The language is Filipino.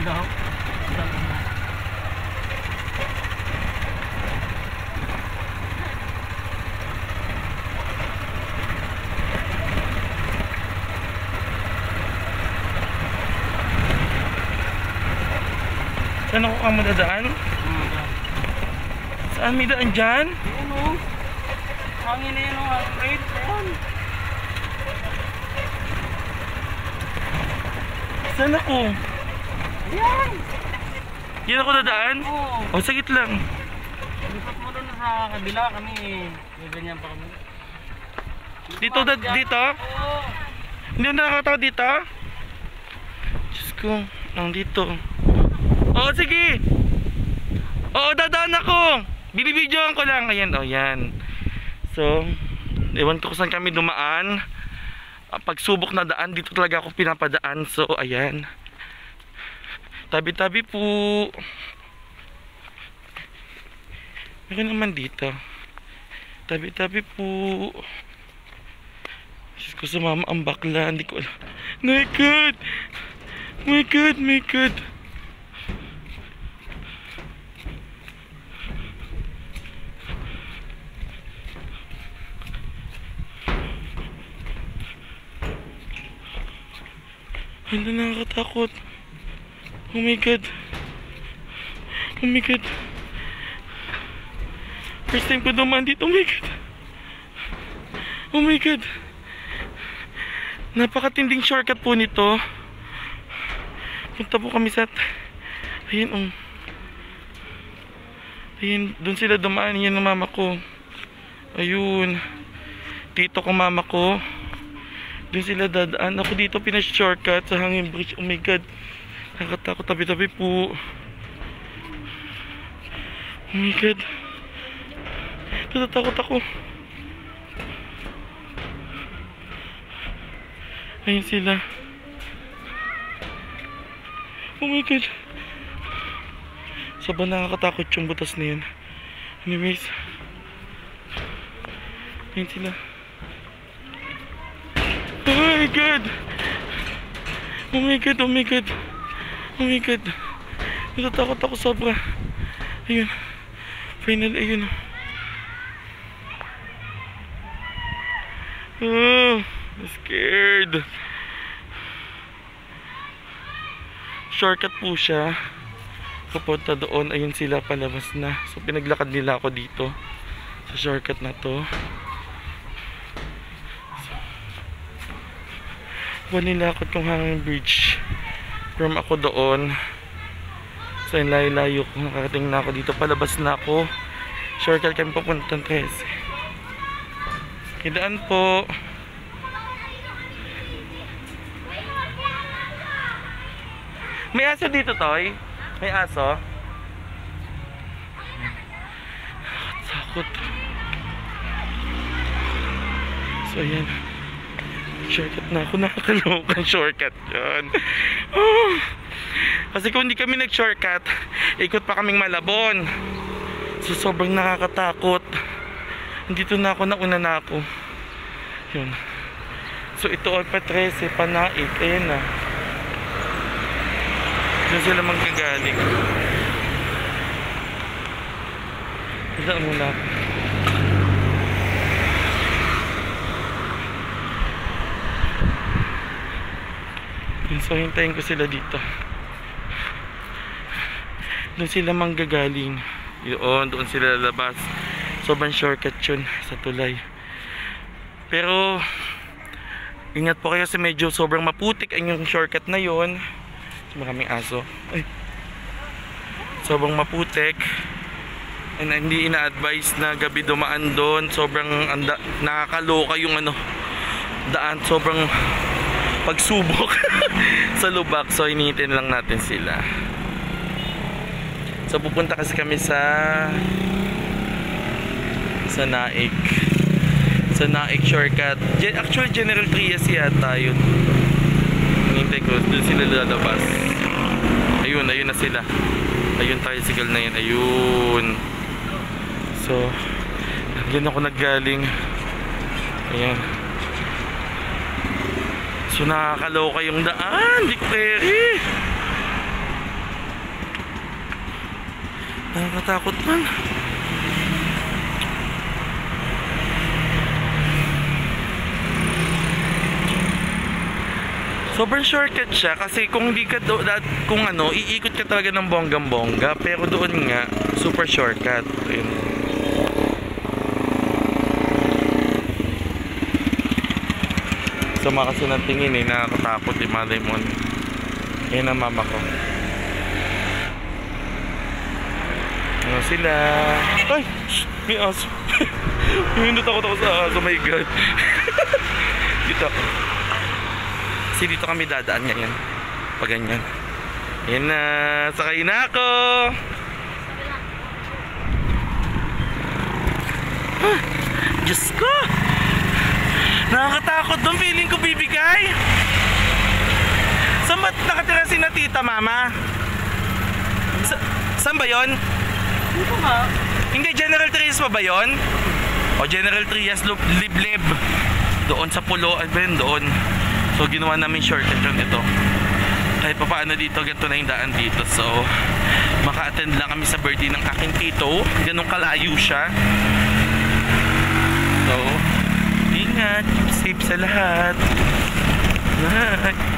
daw. Saan ako ka madadaan? Saan may daan dyan? Ayan o. Hangin na yun o. Hangin. Ayan. Saan ako? Ayan. Yan ako dadaan? Oo. O, sagit lang. Lipat mo doon sa kabila kami. May ganyan pa kami. Dito, dito? Oo. Hindi na nakakatawa dito? Diyos ko, nandito. Oo, sige. Oo, dadaan ako. Binibidyoan ko lang. Ayan, o, yan. So, ewan ko kung saan kami dumaan. Pagsubok na daan, dito talaga ako pinapadaan. So, ayan. Tabi-tabi po. Meron naman dito. Tabi-tabi po. Diyos ko, sumama ang bakla. Hindi ko alam. My God! My God, my God. Hala, nakakatakot. Oh my God. Oh my God. First time ko dumaan dito. Oh my God. Oh my God. Napakatinding shortcut po nito. Punta po kami sa... Ayun, oh. Ayun, doon sila dumaan. Yan ang mama ko. Ayun. Tito ko, mama ko. Doon sila dadaan. Ako dito pinashortcut sa hangin bridge. Oh my God. Nakatakot. Tabi-tabi po. Oh my God. Natatakot ako. Ayun sila. Oh my God. Sobrang nakakatakot yung butas na yun. Anyways. Ayun sila. Oh my God. Oh my God. Oh my God. Oh my God. Natatakot ako sobra. Ayun. Final. Ayun. Oh. Scared. Shortcut po siya. Papunta doon. Ayun sila palabas na. So pinaglakad nila ako dito sa shortcut na to. Nilakad kong hanging bridge from ako doon sa layo-layo ko. Nakarating na ako dito. Palabas na ako. Shortcut kami papuntang 13. Kidaan po. May aso dito, Toy? May aso? Takot. So, ayan. Shortcut na ako. Nakakalokang shortcut yun. Oh. Kasi kung hindi kami nag-shortcut, ikot pa kaming Malabon. So, sobrang nakakatakot. Dito na ako. Nauna na ako. Yun. So, ito ay pa 13. Panaig. Ayan na. Diyan sila manggagaling. Isang muna. So, hintayin ko sila dito. Doon sila manggagaling. Yun, doon sila lalabas. Sobrang shortcut yun sa tulay. Pero, ingat po kayo kasi medyo sobrang maputik ang yung shortcut na yun. Maraming aso. Ay. Sobrang maputik. And hindi ina-advise na gabi dumaan doon. Sobrang nakakaloka yung daan. Sobrang pagsubok sa lubak. So initin lang natin sila. So pupunta kasi kami sa Naik. Sa Naik shortcut. Actually General Trias yata yun. Hinintay ko. Doon sila lalabas. Ayun, ayun na sila. Ayun tricycle na yun. Ayun. So doon ako naggaling. Ayan. So nakakaloka yung daan. Di ko keri. Nakakatakot man. Sobrang shortcut siya kasi kung hindi ka kung ano, iikot ka talaga ng bonggang-bongga, pero doon nga super shortcut. Ayun. Sama kasi ng tingin eh, nakakatakot eh, malay mo. Ayun ang mama ko. Ano sila? Ay! Shh! May aso. Yung natakot ako sa aso, my god. Dito. Kasi dito kami dadaan ngayon. Pag ganyan. Yan na. Sakay na ako. Huh, Diyos ko. Nakakatakot doon. Feeling ko bibigay. Saan ba nakatira si na tita, mama? Saan ba yun? Dito nga. Hindi, General Trias pa ba yun? O General Trias, Liblib. Doon sa pulo. Ano ba yun? Doon. So ginawa namin shortcut yun ito. Kahit pa paano dito, ganito na yung daan dito. So maka-attend lang kami sa birthday ng aking tito. Ganun kalayo siya. So ingat, safe sa lahat. Bye.